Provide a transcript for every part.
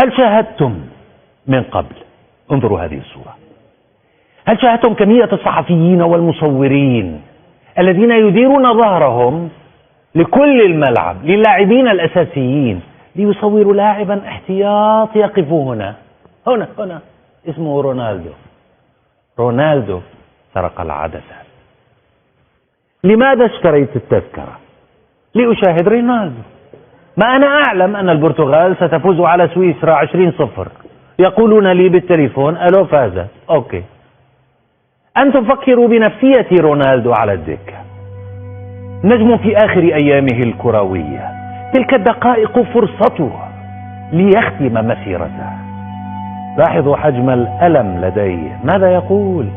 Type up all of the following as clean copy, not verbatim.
هل شاهدتم من قبل، انظروا هذه الصورة، هل شاهدتم كمية الصحفيين والمصورين الذين يديرون ظهرهم لكل الملعب للاعبين الأساسيين ليصوروا لاعبا احتياط يقف هنا اسمه رونالدو سرق العدسة. لماذا اشتريت التذكرة؟ لأشاهد رونالدو. ما أنا أعلم أن البرتغال ستفوز على سويسرا 20-0، يقولون لي بالتليفون ألو فازت. أوكي، أنتم فكروا بنفسية رونالدو على الدكة، نجم في آخر أيامه الكروية، تلك الدقائق فرصته ليختم مسيرته. لاحظوا حجم الألم لديه، ماذا يقول؟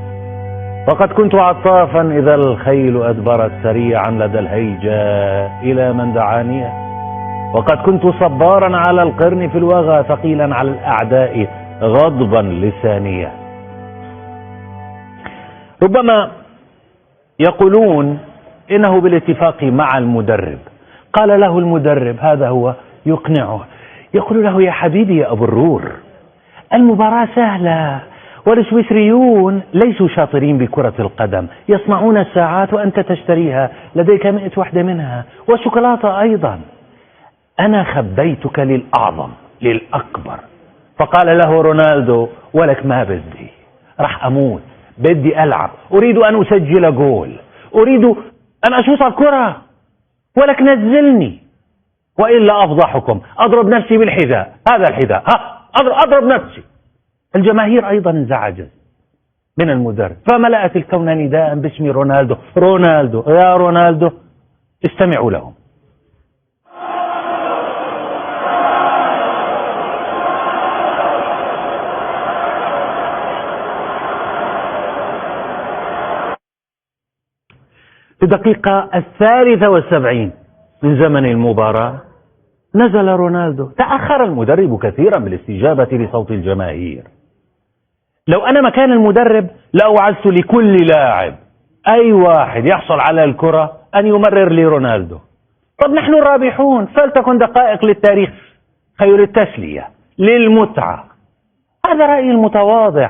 وقد كنت عطافا إذا الخيل أدبرت سريعا لدى الهيجة إلى من دعانيه، وقد كنت صبارا على القرن في الوغى ثقيلا على الأعداء غضبا لسانية. ربما يقولون إنه بالاتفاق مع المدرب، قال له المدرب، هذا هو يقنعه، يقول له يا حبيبي يا أبو الرور، المباراة سهلة والسويسريون ليسوا شاطرين بكرة القدم، يصنعون الساعات وأنت تشتريها، لديك 100 وحدة منها والشوكولاتة أيضا، أنا خبيتك للأعظم للأكبر. فقال له رونالدو ولك ما بدي، راح أموت، بدي ألعب، أريد أن أسجل جول، أريد أن أشوط الكرة، ولك نزلني وإلا أفضحكم، أضرب نفسي بالحذاء، هذا الحذاء، أضرب نفسي. الجماهير أيضا انزعجت من المدرب، فملأت الكون نداء باسم رونالدو، رونالدو يا رونالدو، استمعوا لهم. في الدقيقة 73 من زمن المباراة نزل رونالدو. تأخر المدرب كثيرا بالاستجابة لصوت الجماهير. لو أنا مكان المدرب لأوعزت لكل لاعب أي واحد يحصل على الكرة أن يمرر لرونالدو. طب نحن الرابحون، فلتكن دقائق للتاريخ خير التسلية للمتعة. هذا رأيي المتواضع.